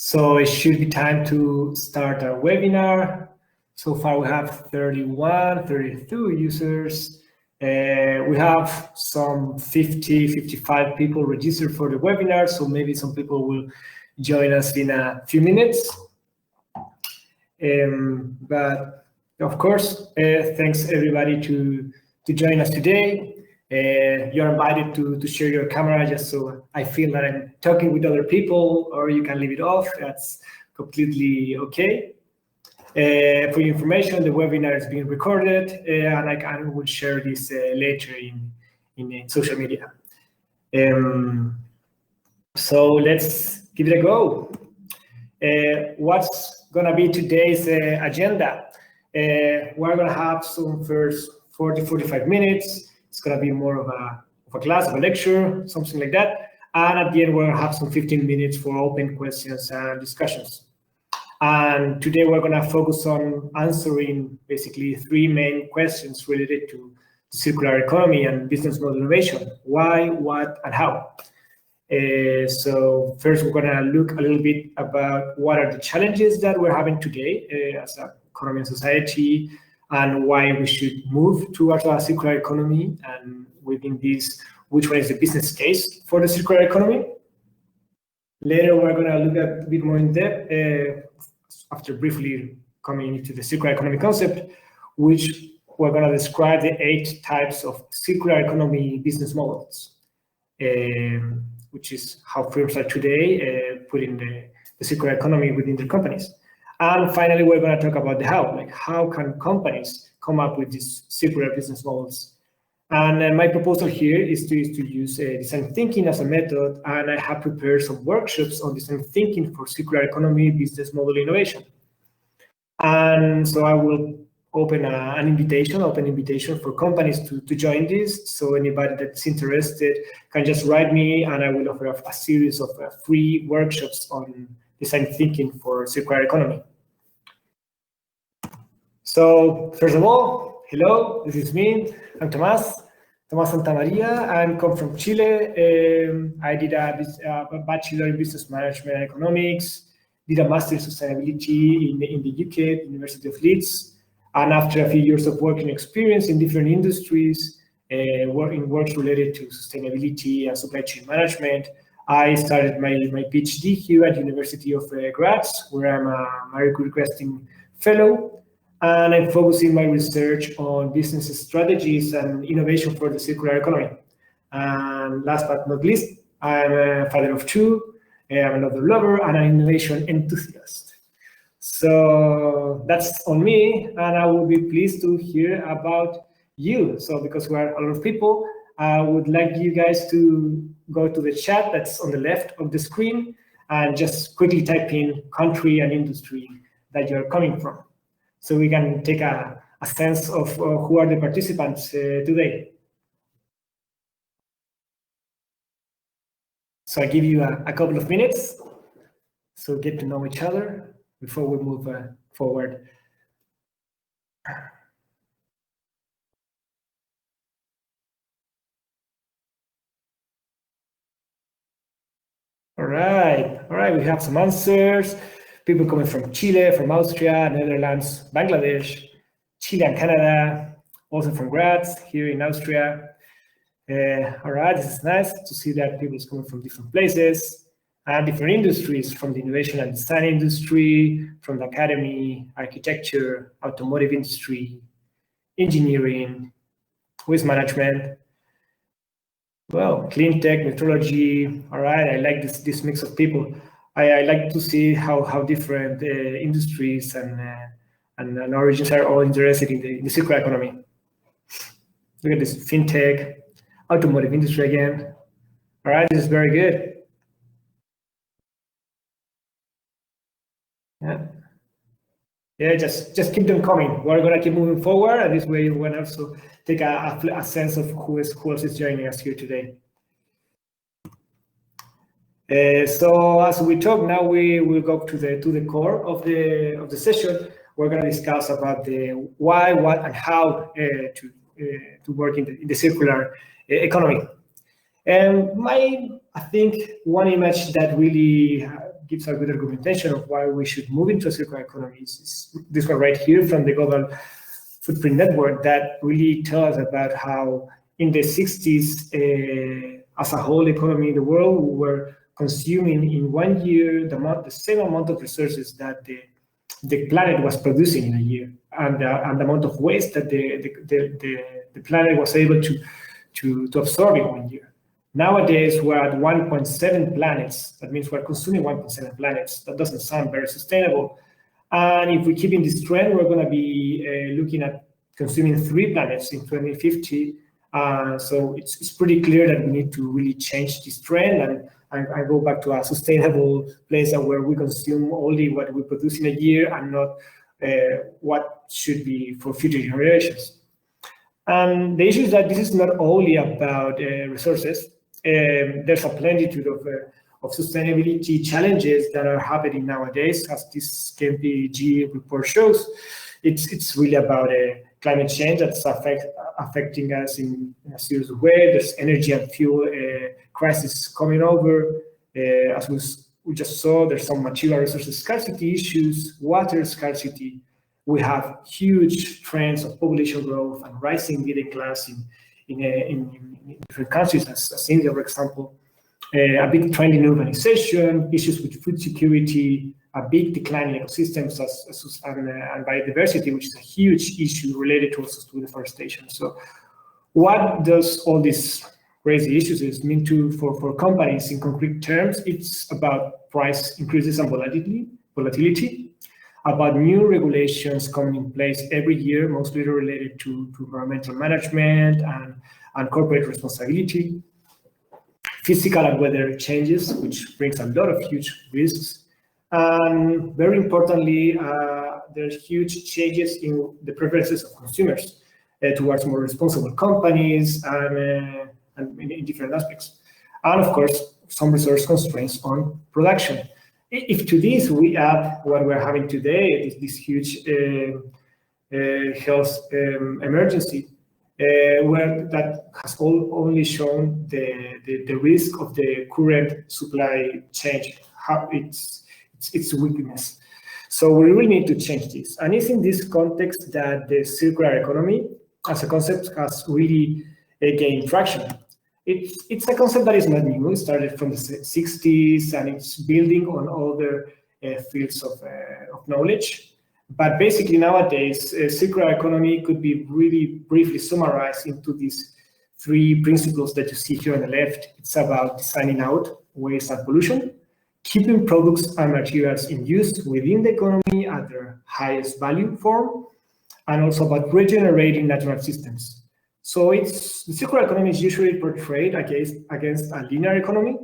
So it should be time to start our webinar. So far we have 31, 32 users. We have some 50, 55 people registered for the webinar, so maybe some people will join us in a few minutes. But of course, thanks everybody to join us today. You're invited to share your camera just so I feel that I'm talking with other people, or you can leave it off. That's completely okay. For your information, the webinar is being recorded, and I will share this later in social media. So let's give it a go. What's going to be today's agenda? We're going to have some first 40-45 minutes. It's going to be more of a class, of a lecture, something like that. And at the end, we're going to have some 15 minutes for open questions and discussions. And today, we're going to focus on answering basically three main questions related to circular economy and business model innovation. Why, what, and how. So first, we're going to look a little bit about what are the challenges that we're having today as an economy and society, and why we should move towards a circular economy, and within this, which one is the business case for the circular economy. Later, we're going to look at a bit more in depth, after briefly coming into the circular economy concept, which we're going to describe the 8 types of circular economy business models, which is how firms are today putting the circular economy within their companies. And finally, we're going to talk about the how, like how can companies come up with these circular business models. And my proposal here is to use design thinking as a method, and I have prepared some workshops on design thinking for circular economy business model innovation. And so I will open an open invitation for companies to join this. So anybody that's interested can just write me, and I will offer a series of free workshops on design thinking for circular economy. So first of all, hello, this is me. I'm Tomas Santamaria. I come from Chile. I did a bachelor in business management and economics, did a master in sustainability in the UK, University of Leeds. And after a few years of working experience in different industries, works related to sustainability and supply chain management, I started my PhD here at University of Graz, where I'm a merit requesting fellow. And I'm focusing my research on business strategies and innovation for the circular economy. And last but not least, I'm a father of 2. I'm another lover and an innovation enthusiast. So that's on me, and I will be pleased to hear about you. So because we are a lot of people, I would like you guys to go to the chat that's on the left of the screen and just quickly type in country and industry that you're coming from, so we can take a sense of who are the participants today. So I give you a couple of minutes, so get to know each other before we move forward. All right, we have some answers. People coming from Chile, from Austria, Netherlands, Bangladesh, Chile and Canada, also from Graz, here in Austria. All right, this is nice to see that people is coming from different places and different industries, from the innovation and design industry, from the academy, architecture, automotive industry, engineering, waste management, well, clean tech, metrology. All right, I like this mix of people. I like to see how different industries and origins are all interested in the circular economy. Look at this, fintech, automotive industry again. All right, this is very good. Yeah, just keep them coming. We're gonna keep moving forward, and this way you can also take a sense of who else is joining us here today. So as we talk now, we will go to the core of the session. We're going to discuss about the why, what, and how to work in the circular economy. And I think one image that really gives a good argumentation of why we should move into a circular economy. Is this one right here from the Global Footprint Network that really tells us about how in the 60s, as a whole economy in the world, we were consuming in 1 year the same amount of resources that the planet was producing in a year, and the amount of waste that the planet was able to absorb in 1 year. Nowadays, we're at 1.7 planets. That means we're consuming 1.7 planets. That doesn't sound very sustainable. And if we keep in this trend, we're going to be looking at consuming 3 planets in 2050. So it's pretty clear that we need to really change this trend and go back to a sustainable place where we consume only what we produce in a year and not what should be for future generations. And the issue is that this is not only about resources. There's a plenitude of sustainability challenges that are happening nowadays, as this KPMG report shows. It's really about climate change that's affecting us in a serious way. There's energy and fuel crisis coming over. As we just saw, there's some material resources scarcity issues, water scarcity. We have huge trends of population growth and rising middle class in different countries, as India, for example. A big trend in urbanization, issues with food security, a big decline in ecosystems and biodiversity, which is a huge issue related to deforestation. So what does all these crazy issues mean for companies in concrete terms? It's about price increases and volatility, about new regulations coming in place every year, mostly related to environmental management and corporate responsibility, physical and weather changes, which brings a lot of huge risks. And very importantly, there's huge changes in the preferences of consumers towards more responsible companies and in different aspects. And of course, some resource constraints on production. If to this we add what we're having today, this huge health emergency, where that has only shown the risk of the current supply chain, how its weakness. So we really need to change this. And it's in this context that the circular economy as a concept has really gained traction. It's a concept that is not new. It started from the 60s and it's building on other fields of knowledge. But basically nowadays, circular economy could be really briefly summarized into these 3 principles that you see here on the left. It's about designing out waste and pollution, keeping products and materials in use within the economy at their highest value form, and also about regenerating natural systems. So the circular economy is usually portrayed against a linear economy,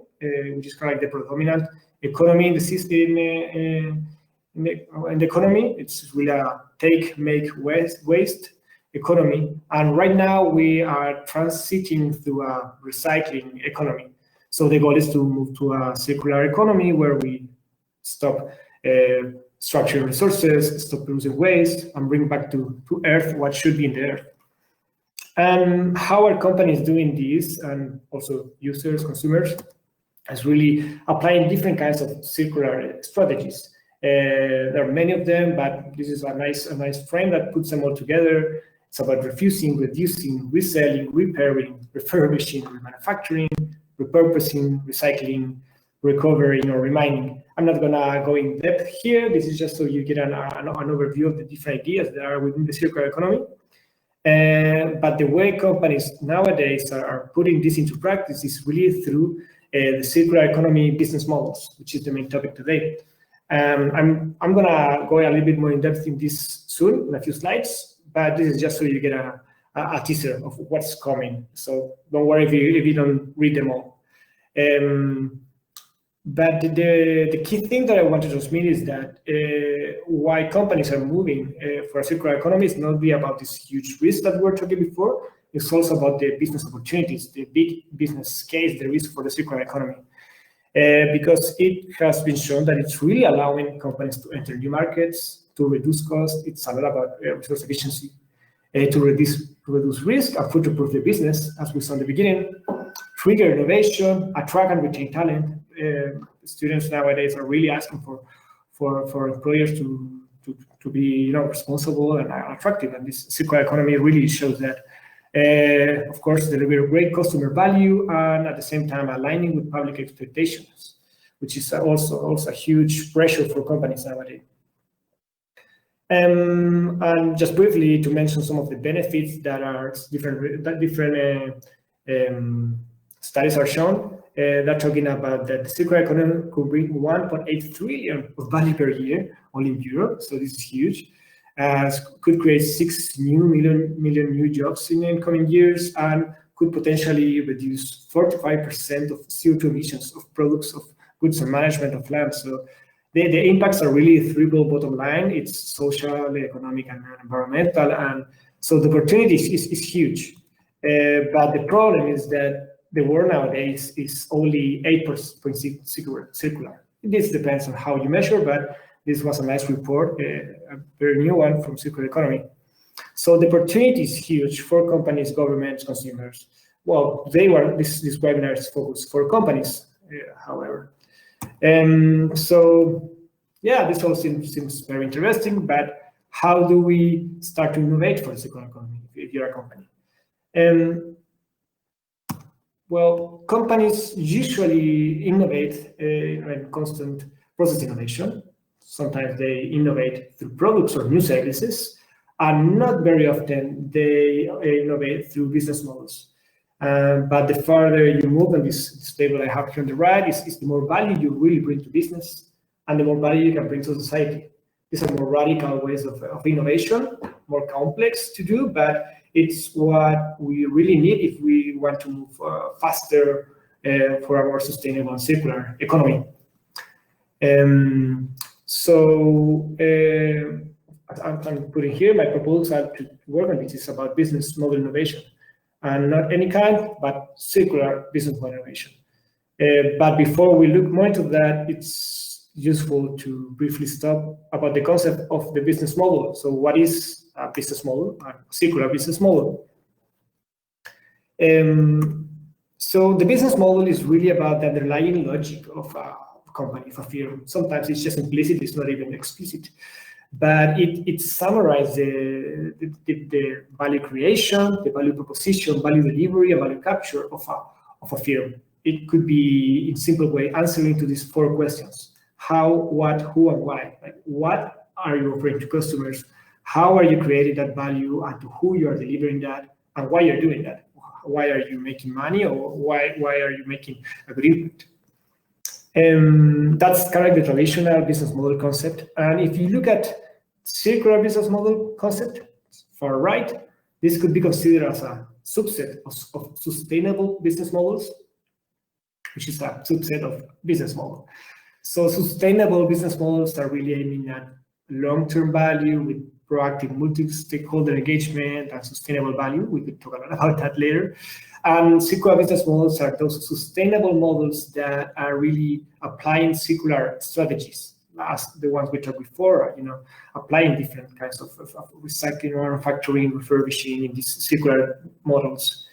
which is kind of like the predominant economy in the system. In the economy, it's really a take, make, waste economy. And right now we are transiting through a recycling economy. So the goal is to move to a circular economy where we stop structuring resources, stop producing waste, and bring back to Earth what should be in the Earth. And how are companies doing this, and also users, consumers, is really applying different kinds of circular strategies. There are many of them, but this is a nice frame that puts them all together. It's about refusing, reducing, reselling, repairing, refurbishing, remanufacturing, repurposing, recycling, recovering, or remining. I'm not gonna go in depth here. This is just so you get an overview of the different ideas that are within the circular economy. But the way companies nowadays are putting this into practice is really through the circular economy business models, which is the main topic today. I'm gonna go a little bit more in depth in this soon in a few slides, but this is just so you get a teaser of what's coming. So don't worry if you don't read them all. But the key thing that I want to transmit is that why companies are moving for a circular economy is not really about this huge risk that we were talking before. It's also about the business opportunities, the big business case there is for the circular economy. Because it has been shown that it's really allowing companies to enter new markets, to reduce costs. It's a lot about resource efficiency, to reduce risk and future-proof the business, as we saw in the beginning, trigger innovation, attract and retain talent. students nowadays are really asking for employers to be responsible and attractive, and this circular economy really shows that. Of course, deliver great customer value and at the same time aligning with public expectations, which is also a huge pressure for companies nowadays. And just briefly to mention some of the benefits that are different studies are shown. They're talking about that the circular economy could bring 1.8 trillion of value per year only in Europe, so this is huge. Could create 6 million new jobs in the coming years, and could potentially reduce 45% of CO2 emissions of products of goods and management of land. So the impacts are really triple bottom line. It's social, economic, and environmental, and so the opportunity is huge. But the problem is that the world nowadays is only 8% circular. This depends on how you measure, but this was a nice report, a very new one from Circular Economy. So the opportunity is huge for companies, governments, consumers. Well, this webinar is focused for companies, however. So yeah, this all seems very interesting, but how do we start to innovate for the circular economy if you're a company? Well, companies usually innovate in constant process innovation. Sometimes they innovate through products or new services, and not very often they innovate through business models. But the farther you move on this table I have here on the right is the more value you really bring to business and the more value you can bring to society. These are more radical ways of innovation, more complex to do, but it's what we really need if we want to move faster for a more sustainable and circular economy. So I'm putting here my proposal to work on, which is about business model innovation, and not any kind, but circular business model innovation. But before we look more into that, it's useful to briefly stop about the concept of the business model. So what is a business model, a circular business model? So the business model is really about the underlying logic of a company, of a firm. Sometimes it's just implicit, it's not even explicit. But it summarizes the value creation, the value proposition, value delivery, and value capture of a firm. It could be, in simple way, answering to these 4 questions. How, what, who, and why. Like, what are you offering to customers? How are you creating that value, and to who you are delivering that, and why you're doing that? Why are you making money, or why are you making a good impact? That's kind of the traditional business model concept. And if you look at circular business model concept, far right, this could be considered as a subset of sustainable business models, which is a subset of business model. So sustainable business models are really aiming at long-term value with proactive multi-stakeholder engagement and sustainable value. We could talk a lot about that later. And circular business models are those sustainable models that are really applying circular strategies, as the ones we talked before, applying different kinds of recycling, manufacturing, refurbishing in these circular models.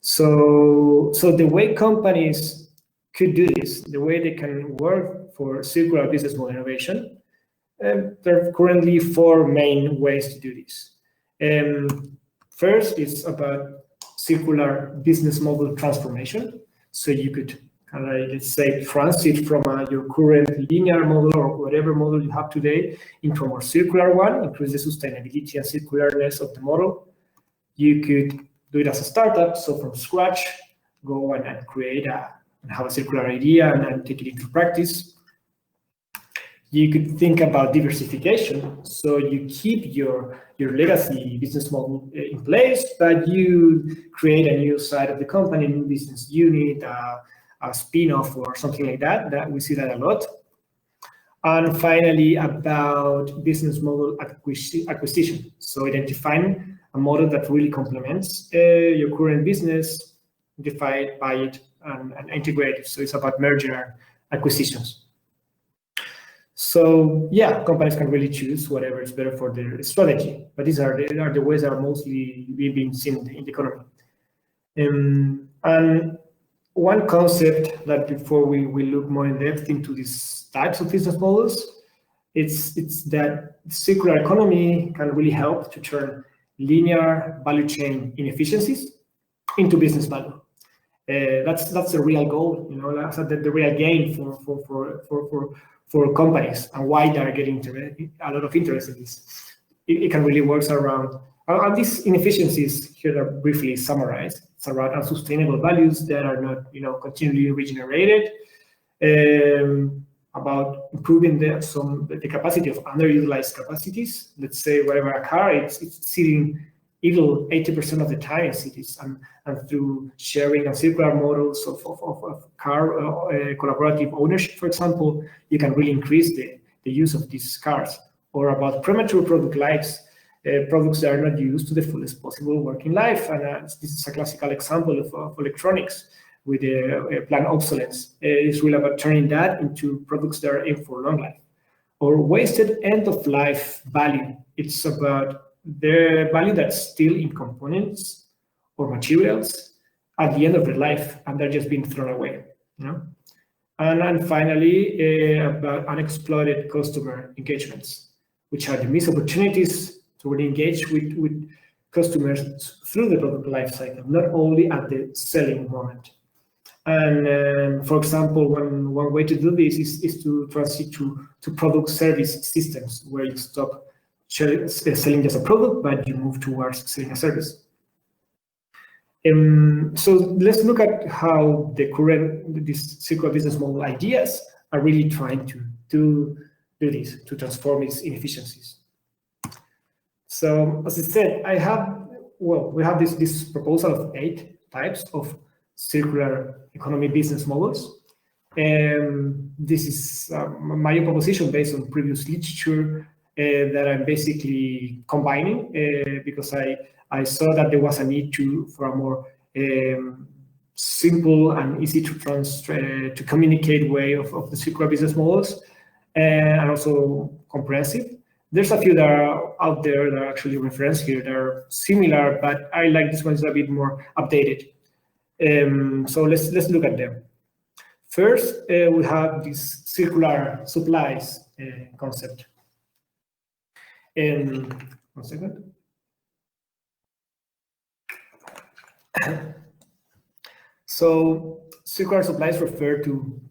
So the way companies could do this, the way they can work for circular business model innovation, there are currently 4 main ways to do this. First, it's about circular business model transformation. So you could, let's say, transit from your current linear model or whatever model you have today into a more circular one, increase the sustainability and circularness of the model. You could do it as a startup, so from scratch, go and create and have a circular idea and take it into practice. You could think about diversification, so you keep your legacy business model in place, but you create a new side of the company, a new business unit, a spin-off or something like that. That we see that a lot. And finally, about business model acquisition. So identifying a model that really complements your current business, define, buy it, and integrate it. So it's about merger and acquisitions. So yeah, companies can really choose whatever is better for their strategy, but these are the ways that are mostly being seen in the economy. And one concept that before we look more in depth into these types of business models, it's that circular economy can really help to turn linear value chain inefficiencies into business value. That's the real goal, that's the real gain for companies, and why they are getting a lot of interest in this. It can really work around, and these inefficiencies here are briefly summarized. It's around unsustainable values that are not, continually regenerated, about improving the capacity of underutilized capacities. Let's say wherever a car, it's sitting idle 80% of the time in cities, and through sharing and circular models of car collaborative ownership, for example, you can really increase the use of these cars. Or about premature product lives, products that are not used to the fullest possible working life. And this is a classical example of electronics with planned obsolescence. It's really about turning that into products that are aimed for long life. Or wasted end-of-life value. It's about the value that's still in components or materials at the end of their life, and they're just being thrown away. And then finally, about unexploited customer engagements, which are the missed opportunities to really engage with customers through the product life cycle, not only at the selling moment. And for example, one way to do this is to transit to product service systems, where you stop selling just a product, but you move towards selling a service. So let's look at how these circular business model ideas are really trying to do this, to transform its inefficiencies. So as I said, we have this proposal of 8 types of circular economy business models. This is my proposition based on previous literature that I'm basically combining because I saw that there was a need for a more simple and easy to communicate way of the circular business models, and also comprehensive. There's a few that are out there that are actually referenced here that are similar, but I like this one is a bit more updated. So let's look at them. First, we have this circular supplies concept. One second. So circular supplies refer to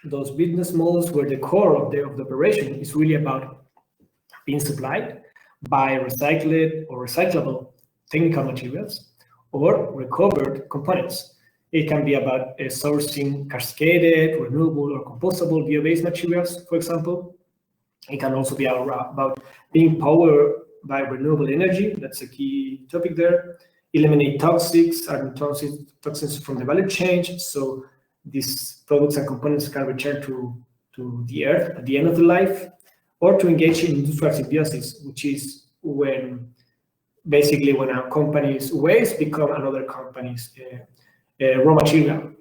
those business models where the core of the operation is really about being supplied by recycled or recyclable technical materials or recovered components. It can be about sourcing cascaded, renewable, or compostable bio-based materials, for example. It can also be about being powered by renewable energy. That's a key topic there. Eliminate toxins from the value chain, so these products and components can return to the earth at the end of the life, or to engage in industrial symbiosis, which is when a company's waste become another company's raw material.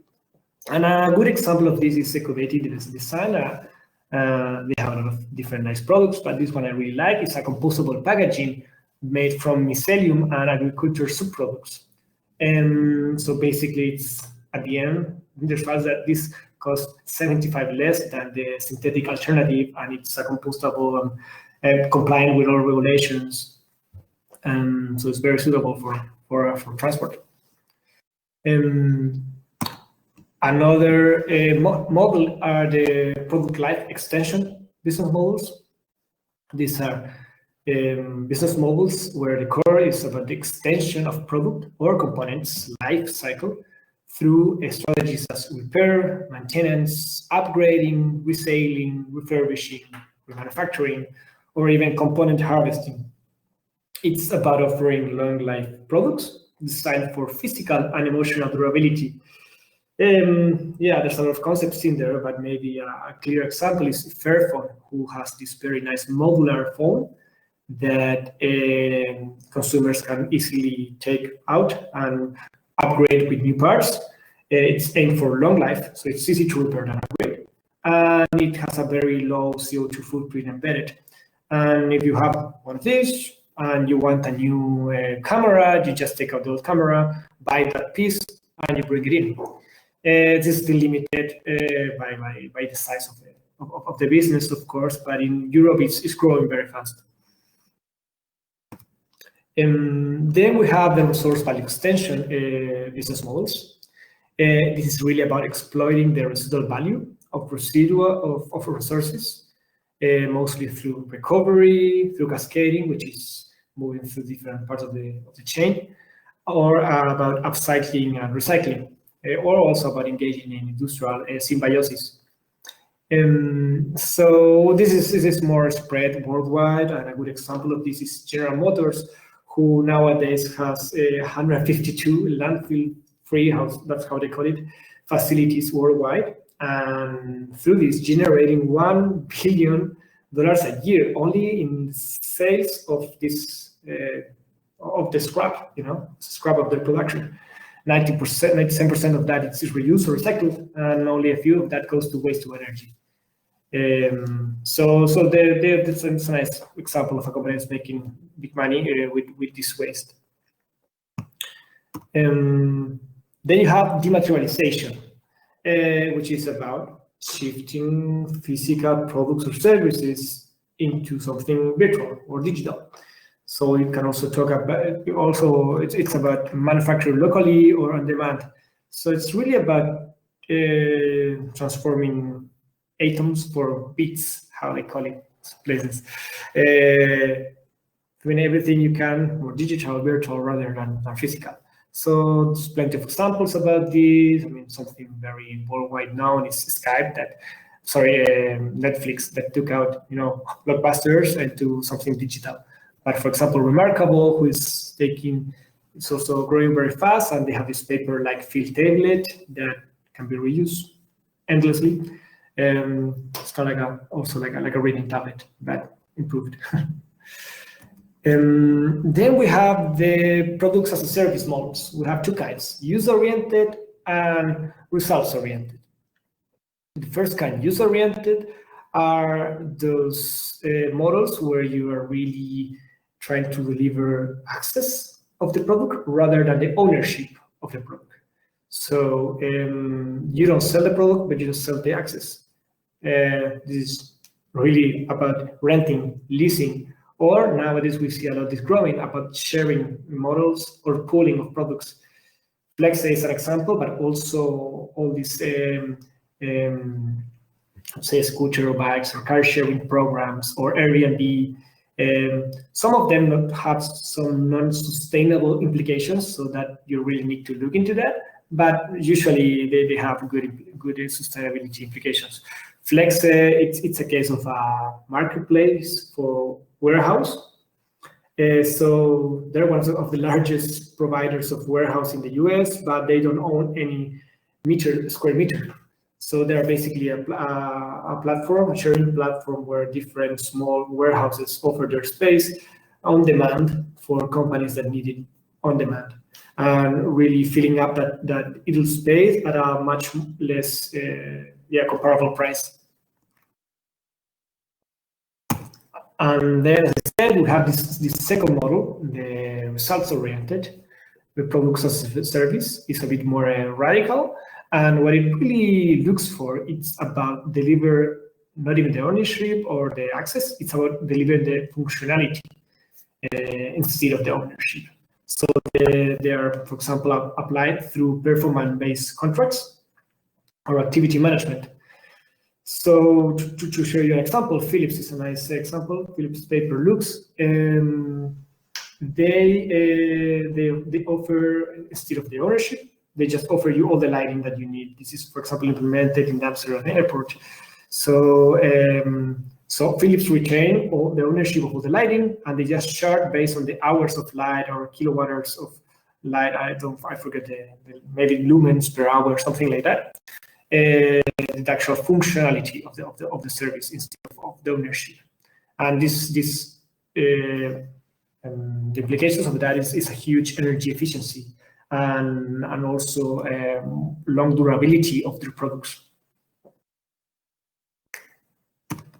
And a good example of this is Ecovative design. They have a lot of different nice products, but this one I really like. It's a compostable packaging made from mycelium and agriculture subproducts. And so basically, it's at the end, there's files that this costs 75 less than the synthetic alternative, and it's a compostable and compliant with all regulations. And so it's very suitable for transport. Another model are the product life extension business models. These are business models where the core is about the extension of product or components life cycle through strategies as repair, maintenance, upgrading, reselling, refurbishing, remanufacturing, or even component harvesting. It's about offering long life products designed for physical and emotional durability. There's a lot of concepts in there, but maybe a clear example is Fairphone, who has this very nice modular phone that consumers can easily take out and upgrade with new parts. It's aimed for long life, so it's easy to repair and upgrade. And it has a very low CO2 footprint embedded. And if you have one of these and you want a new camera, you just take out the old camera, buy that piece, and you bring it in. This is still limited by the size of the business, of course, but in Europe it's growing very fast. Then we have the resource value extension business models. This is really about exploiting the residual value of resources, mostly through recovery, through cascading, which is moving through different parts of the chain, or about upcycling and recycling, or also about engaging in industrial symbiosis. So this is more spread worldwide, and a good example of this is General Motors, who nowadays has 152 landfill-free, that's how they call it, facilities worldwide, and through this generating $1 billion a year only in sales of this of the scrap, scrap of their production. 97% of that is reused or recycled, and only a few of that goes to waste to energy. So that's a nice example of a company that's making big money with this waste. Then you have dematerialization, which is about shifting physical products or services into something virtual or digital. So you can also talk about, it's about manufacture locally or on demand. So it's really about transforming atoms for bits, how they call it places. Doing everything you can more digital, virtual rather than physical. So there's plenty of examples about this. I mean, something very worldwide known is Netflix that took out, blockbusters into something digital. But for example, Remarkable, it's also growing very fast, and they have this paper-like field tablet that can be reused endlessly. It's kind of like a reading tablet, but improved. Then we have the products as a service models. We have two kinds: user-oriented and results-oriented. The first kind, user-oriented, are those models where you are really trying to deliver access of the product rather than the ownership of the product. So you don't sell the product, but you just sell the access. This is really about renting, leasing, or nowadays we see a lot of this growing about sharing models or pooling of products. Flex is an example, but also all these say scooter or bikes or car sharing programs or Airbnb. Some of them have some non-sustainable implications, so that you really need to look into that. But usually they have good sustainability implications. Flex, it's a case of a marketplace for warehouse. So they're one of the largest providers of warehouse in the US, but they don't own any square meter. So they're basically a platform, a sharing platform where different small warehouses offer their space on demand for companies that need it on demand, and really filling up that idle space at a much less comparable price. And then, as I said, we have this second model, the results-oriented. The products as a service is a bit more radical. And what it really looks for, it's about deliver not even the ownership or the access, it's about delivering the functionality instead of the ownership. So they are, for example, applied through performance-based contracts or activity management. So to show you an example, Philips is a nice example. Philips paper looks. They offer, instead of the ownership, they just offer you all the lighting that you need. This is, for example, implemented in Amsterdam Airport. So Philips retain all the ownership of all the lighting, and they just charge based on the hours of light or kilowatt hours of light. I forget maybe lumens per hour, something like that. The actual functionality of the service instead of the ownership. And the implications of that is a huge energy efficiency and also long durability of their products.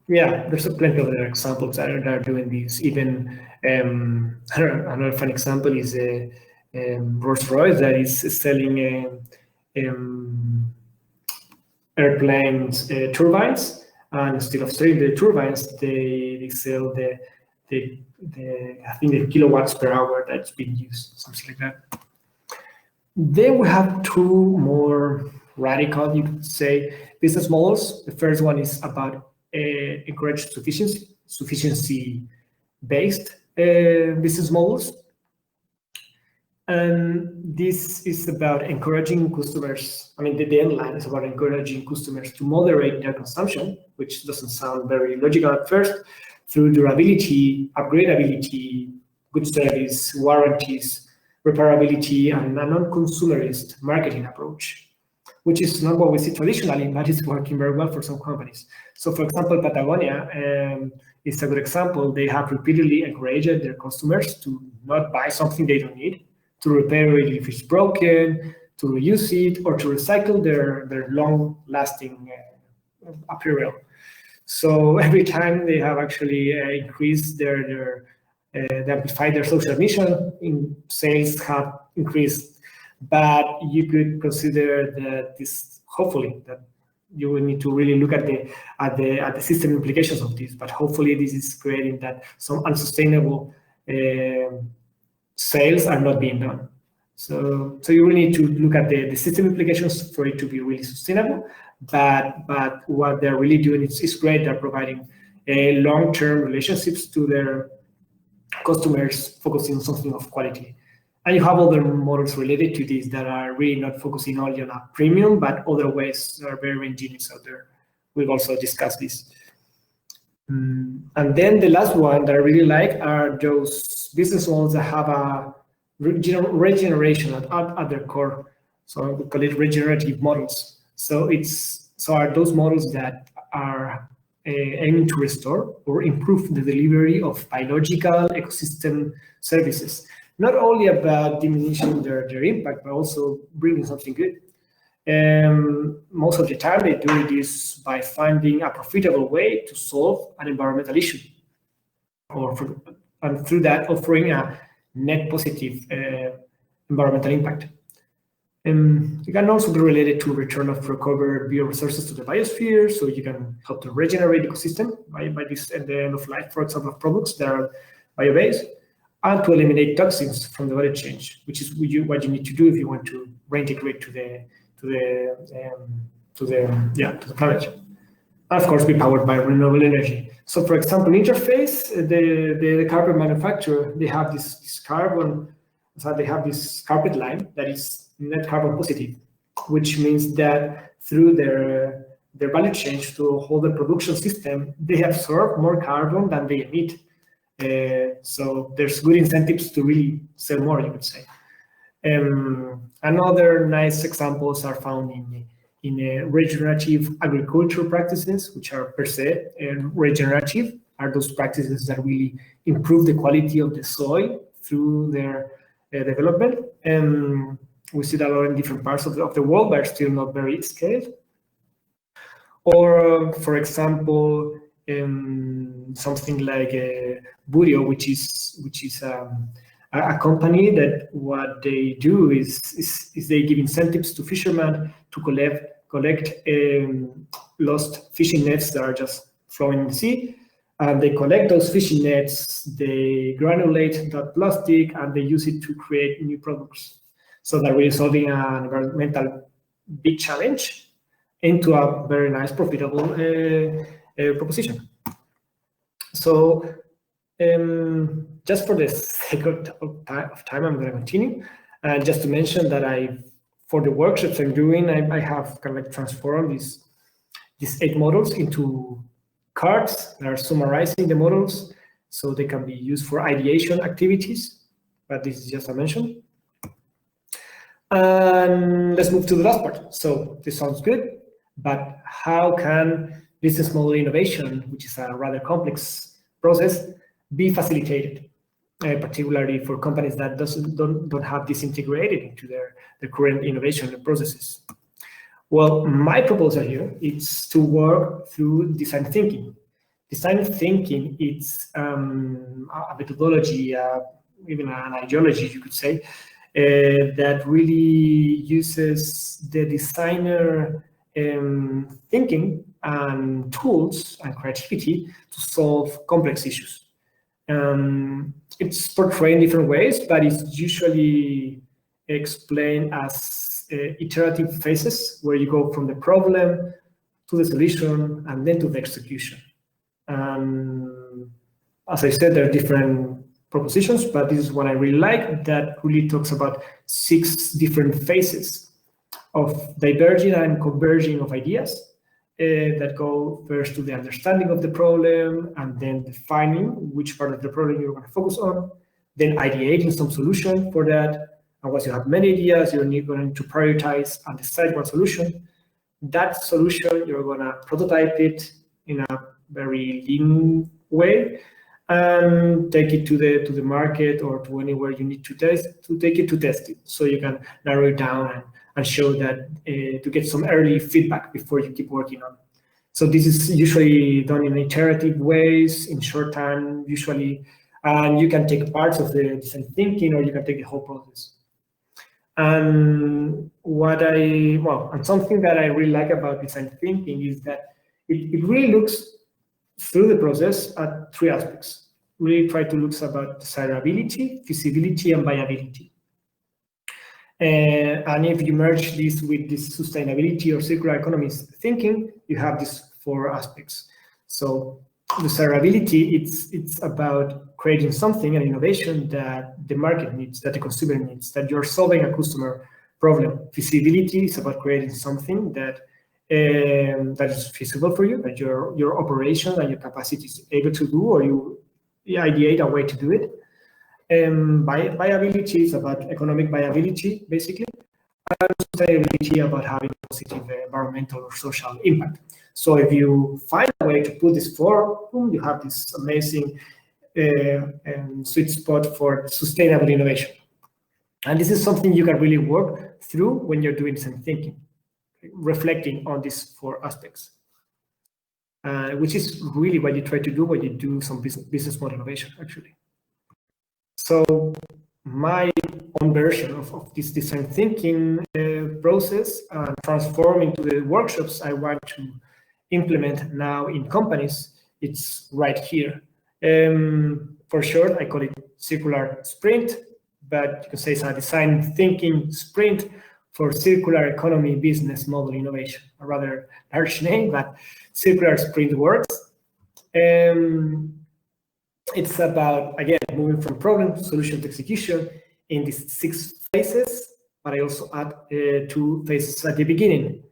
Yeah, there's plenty of other examples that are doing this. Even another fun example is Rolls-Royce that is selling airplanes turbines, and instead of selling the turbines, they sell the I think the kilowatts per hour that's being used, something like that. Then we have two more radical, you could say, business models. The first one is about encourage sufficiency-based business models. And this is about encouraging customers. I mean, the end line is about encouraging customers to moderate their consumption, which doesn't sound very logical at first, through durability, upgradability, good service, warranties, repairability, and a non-consumerist marketing approach, which is not what we see traditionally, but it's working very well for some companies. So, for example, Patagonia is a good example. They have repeatedly encouraged their customers to not buy something they don't need, to repair it if it's broken, to reuse it, or to recycle their long-lasting apparel. So every time they have actually increased they amplified their social mission, in sales have increased, but you could consider that this, hopefully, that you will need to really look at the system implications of this, but hopefully this is creating that some unsustainable sales are not being done. So you really need to look at the system implications for it to be really sustainable. But what they're really doing is great. They're providing long-term relationships to their customers, focusing on something of quality. And you have other models related to this that are really not focusing only on a premium, but other ways that are very ingenious out there. We've also discussed this. And then the last one that I really like are those business models that have a regeneration at their core. So we call it regenerative models. So are those models that are aiming to restore or improve the delivery of biological ecosystem services, not only about diminishing their impact, but also bringing something good. Most of the time they do this by finding a profitable way to solve an environmental issue, and through that offering a net positive environmental impact. It can also be related to return of recovered bioresources to the biosphere, so you can help to regenerate the ecosystem by this at the end of life, for example, of products that are bio-based, and to eliminate toxins from the value chain, which is what you need to do if you want to reintegrate to the planet. And of course, be powered by renewable energy. So, for example, Interface, the carpet manufacturer, they have this carbon. So they have this carpet line that is net carbon positive, which means that through their value chain, to whole the production system, they absorb more carbon than they emit. So there's good incentives to really sell more, you would say. Another nice examples are found in regenerative agriculture practices, which are per se regenerative, are those practices that really improve the quality of the soil through their development. We see that a lot in different parts of the world, but still not very scaled. Or, for example, something like Burio, which is a company that what they do is they give incentives to fishermen to collect lost fishing nets that are just flowing in the sea. And they collect those fishing nets, they granulate that plastic, and they use it to create new products. So that we're solving an environmental big challenge into a very nice, profitable proposition. So just for the sake of time, I'm going to continue. And just to mention that for the workshops I'm doing, I have kind of like transformed these 8 models into cards that are summarizing the models so they can be used for ideation activities. But this is just a mention. And let's move to the last part. So this sounds good, but how can business model innovation, which is a rather complex process, be facilitated, particularly for companies that don't have this integrated into their current innovation processes? Well, my proposal here is to work through design thinking. Design thinking, it's a methodology, even an ideology, you could say, that really uses the designer thinking and tools and creativity to solve complex issues. It's portrayed in different ways, but it's usually explained as iterative phases where you go from the problem to the solution and then to the execution. As I said, there are different propositions, but this is one I really like, that really talks about 6 different phases of diverging and converging of ideas that go first to the understanding of the problem, and then defining which part of the problem you're going to focus on, then ideating some solution for that. And once you have many ideas, you're going to prioritize and decide one solution. That solution, you're going to prototype it in a very lean way and take it to the market or to anywhere you need to test, to take it to test it, so you can narrow it down and show that to get some early feedback before you keep working on it. So this is usually done in iterative ways, in short time usually, and you can take parts of the design thinking, or you can take the whole process. And something that I really like about design thinking is that it really looks through the process at 3 aspects. Really try to look about desirability, feasibility, and viability. And if you merge this with this sustainability or circular economy thinking, you have these 4 aspects. So desirability, it's about creating something, an innovation that the market needs, that the consumer needs, that you're solving a customer problem. Feasibility is about creating something that is feasible for you, that your operation and your capacity is able to do, or you ideate a way to do it. Viability is about economic viability, basically, and sustainability about having positive environmental or social impact. So if you find a way to put this forward, you have this amazing sweet spot for sustainable innovation. And this is something you can really work through when you're doing design thinking, reflecting on these 4 aspects, which is really what you try to do when you do some business model innovation, actually. So my own version of this design thinking process and transform into the workshops I want to implement now in companies, it's right here. For short, I call it circular sprint, but you can say it's a design thinking sprint for circular economy business model innovation. A rather large name, but circular sprint works. It's about, again, moving from problem to solution to execution in these 6 phases, but I also add 2 phases at the beginning.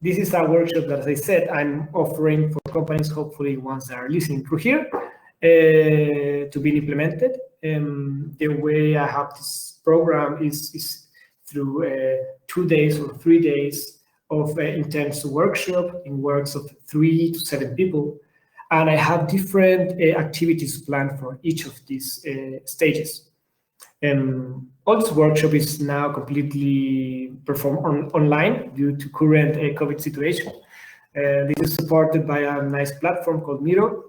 This is a workshop that, as I said, I'm offering for companies, hopefully ones that are listening through here, to be implemented. The way I have this program is through 2 days or 3 days of intense workshop in works of 3 to 7 people. And I have different activities planned for each of these stages. All this workshop is now completely performed online due to current COVID situation. This is supported by a nice platform called Miro.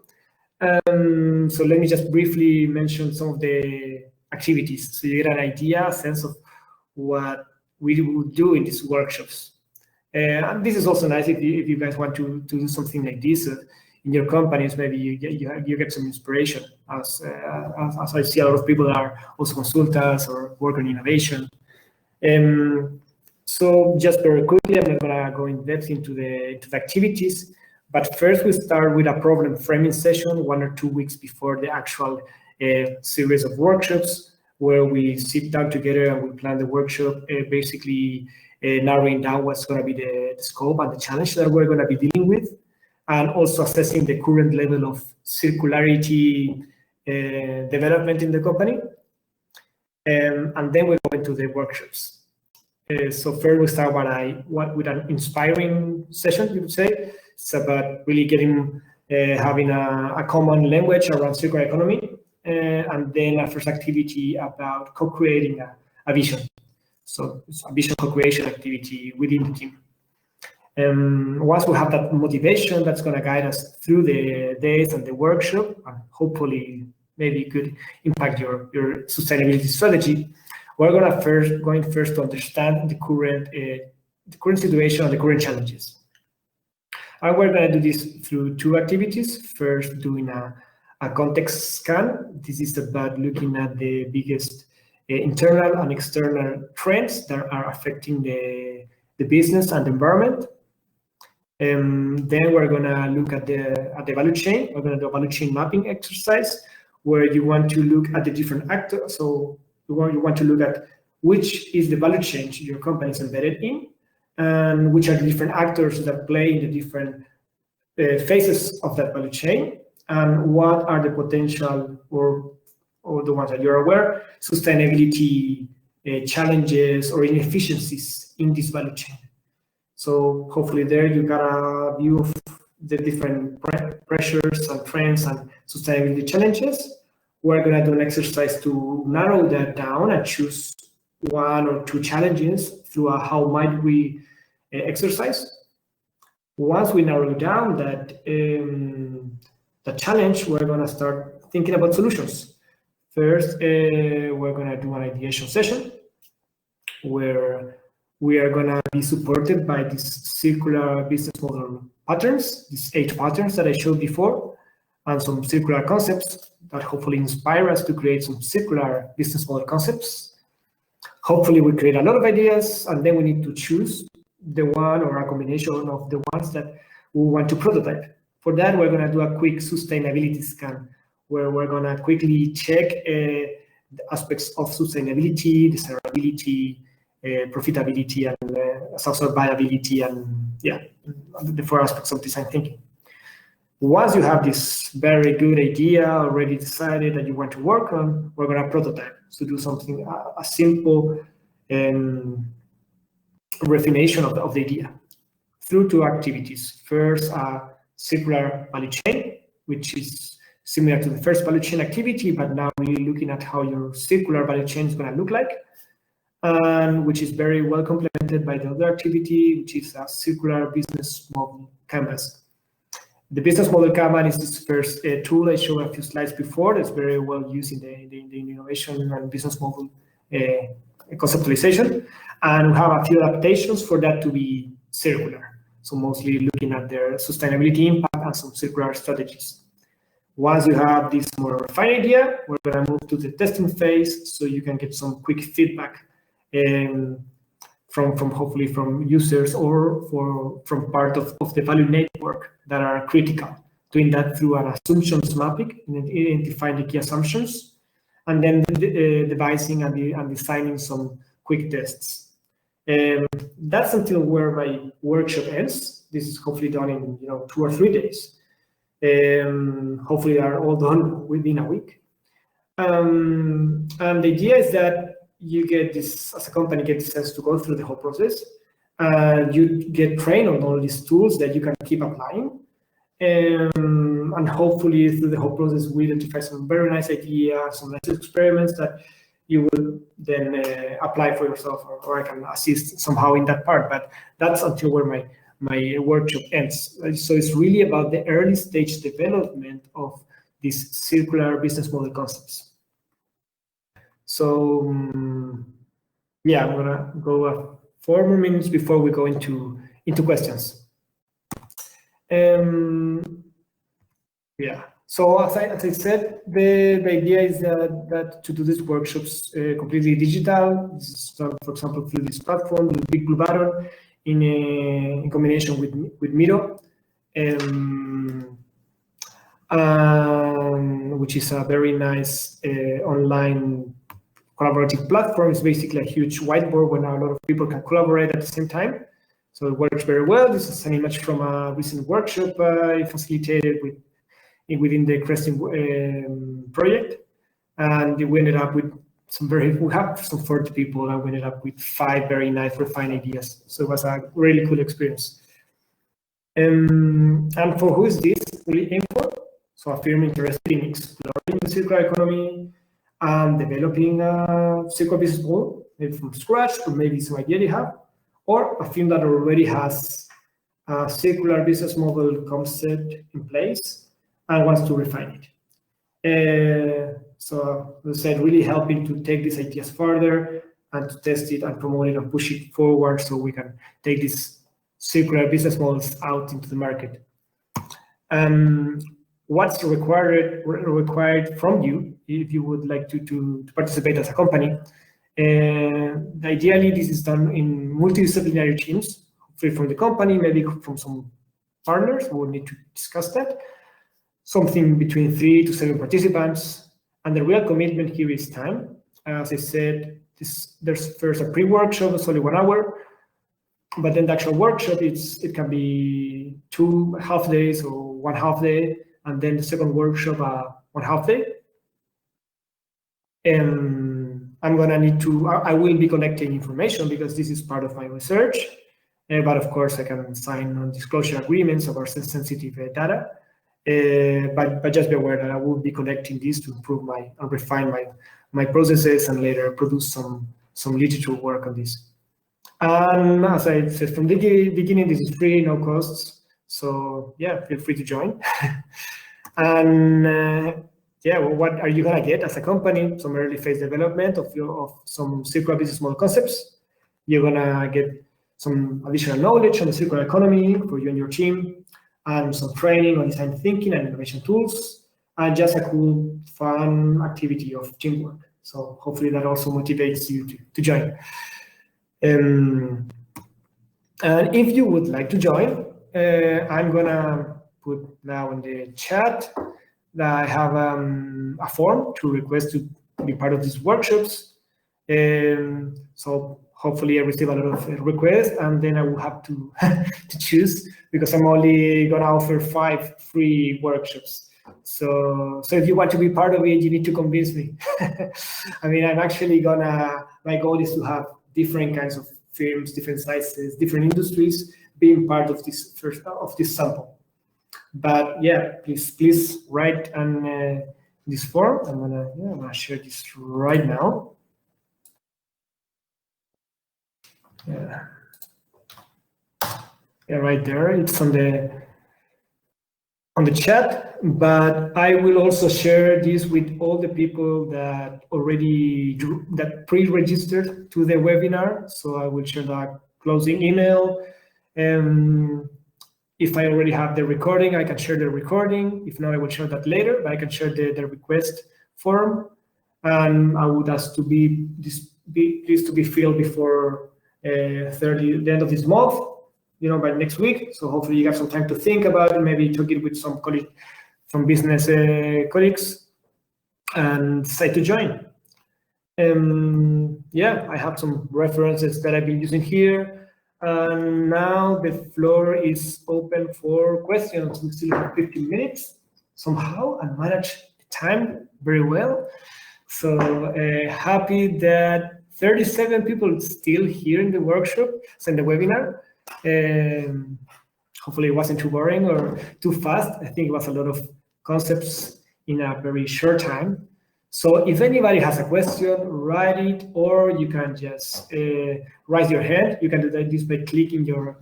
So let me just briefly mention some of the activities so you get an idea, a sense of what we would do in these workshops. And this is also nice if you guys want to do something like this in your companies. Maybe you get some inspiration, as I see a lot of people that are also consultants or work on innovation. So just very quickly, I'm not gonna go in depth into the activities, but first we start with a problem framing session 1 or 2 weeks before the actual series of workshops, where we sit down together and we plan the workshop, basically narrowing down what's going to be the scope and the challenge that we're going to be dealing with, and also assessing the current level of circularity development in the company. And then we go into the workshops. So first we start with an inspiring session, you would say. It's about really having a common language around circular economy, and then a first activity about co-creating a vision. So it's a vision co-creation activity within the team. Once we have that motivation, that's going to guide us through the days and the workshop, and hopefully maybe it could impact your sustainability strategy. we're going first to understand the current situation and the current challenges. And we're going to do this through two activities. First, doing a context scan. This is about looking at the biggest internal and external trends that are affecting the business and the environment. Then we're going to look at the value chain. We're going to do a value chain mapping exercise where you want to look at the different actors. So you want to look at which is the value chain your company is embedded in, and which are the different actors that play in the different phases of that value chain, and what are the potential or the ones that you're aware, sustainability challenges or inefficiencies in this value chain. So hopefully there you got a view of the different pressures and trends and sustainability challenges. We're going to do an exercise to narrow that down and choose one or two challenges through a how might we exercise. Once we narrow down that challenge, we're going to start thinking about solutions. First, we're going to do an ideation session where we are going to be supported by these circular business model patterns, these 8 patterns that I showed before, and some circular concepts that hopefully inspire us to create some circular business model concepts. Hopefully we create a lot of ideas, and then we need to choose the one or a combination of the ones that we want to prototype. For that, we're going to do a quick sustainability scan, where we're going to quickly check the aspects of sustainability, desirability, profitability, and social viability, and yeah, the 4 aspects of design thinking. Once you have this very good idea already decided that you want to work on, we're going to prototype to do something, a simple refination of the idea through 2 activities. First, a circular value chain, which is similar to the first value chain activity, but now we're looking at how your circular value chain is going to look like, and which is very well complemented by the other activity, which is a circular business model canvas. The business model canvas is this first tool I showed a few slides before. That's very well used in the innovation and business model conceptualization. And we have a few adaptations for that to be circular. So mostly looking at their sustainability impact and some circular strategies. Once you have this more refined idea, we're going to move to the testing phase so you can get some quick feedback from hopefully from users or from part of the value network that are critical. Doing that through an assumptions mapping, identifying the key assumptions, and then devising and designing some quick tests. That's until where my workshop ends. This is hopefully done in 2 or 3 days. Hopefully they are all done within a week. And the idea is that you get this, as a company, get the sense to go through the whole process. You get trained on all these tools that you can keep applying. And hopefully through the whole process, we identify some very nice ideas, some nice experiments that you will then apply for yourself, or I can assist somehow in that part. But that's until where my workshop ends. So it's really about the early stage development of these circular business model concepts. So yeah, I'm gonna go 4 more minutes before we go into questions. Yeah. So as I said, the idea is that to do these workshops completely digital. This is done, for example, through this platform, the Big Blue Button, in combination with Miro, which is a very nice online collaborative platform. Is basically a huge whiteboard where now a lot of people can collaborate at the same time. So it works very well. This is an image from a recent workshop I facilitated within the Cresting project, and we ended up with we have some 40 people, and we ended up with 5 very nice refined ideas. So it was a really cool experience. And for who is this really aimed for? So a firm interested in exploring the circular economy and developing a circular business model, maybe from scratch, or maybe some idea they have, or a firm that already has a circular business model concept in place and wants to refine it. So as I said, really helping to take these ideas further and to test it and promote it and push it forward so we can take these circular business models out into the market. What's required from you if you would like to participate as a company? Ideally, this is done in multidisciplinary teams, hopefully from the company, maybe from some partners. We will need to discuss that. Something between 3 to 7 participants. And the real commitment here is time. As I said, there's first a pre-workshop, it's only 1 hour. But then the actual workshop, it can be 2 half days or 1 half day. And then the second workshop, 1 half day. And I will be collecting information because this is part of my research. But of course, I can sign non-disclosure agreements about sensitive data. But just be aware that I will be collecting this to improve and refine my processes and later produce some literature work on this. And as I said from the beginning, this is free, no costs. So yeah, feel free to join. And what are you gonna get as a company? Some early phase development of some circular business model concepts. You're gonna get some additional knowledge on the circular economy for you and your team, and some training on design thinking and innovation tools, and just a cool, fun activity of teamwork. So hopefully that also motivates you to join. And if you would like to join, I'm gonna put now in the chat that I have a form to request to be part of these workshops. So hopefully I receive a lot of requests, and then I will have to to choose, because I'm only gonna offer 5 free workshops. So if you want to be part of it, you need to convince me. I mean, my goal is to have different kinds of firms, different sizes, different industries being part of this sample. But yeah, please write on this form. I'm gonna share this right now. Yeah, right there. It's on the chat. But I will also share this with all the people that pre-registered to the webinar. So I will share that closing email. If I already have the recording, I can share the recording. If not, I will share that later, but I can share the request form. And I would ask to be filled before the end of this month, by next week. So hopefully you have some time to think about it, maybe talk it with some colleagues from business colleagues, and decide to join. I have some references that I've been using here. And now the floor is open for questions. We still have 15 minutes. Somehow I managed the time very well. So happy that 37 people still here in the workshop, so in the webinar. Hopefully it wasn't too boring or too fast. I think it was a lot of concepts in a very short time. So if anybody has a question, write it, or you can just raise your hand. You can do that just by clicking your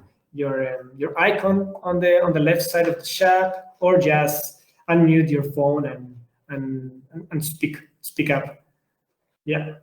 icon on the left side of the chat, or just unmute your phone and speak up. Yeah.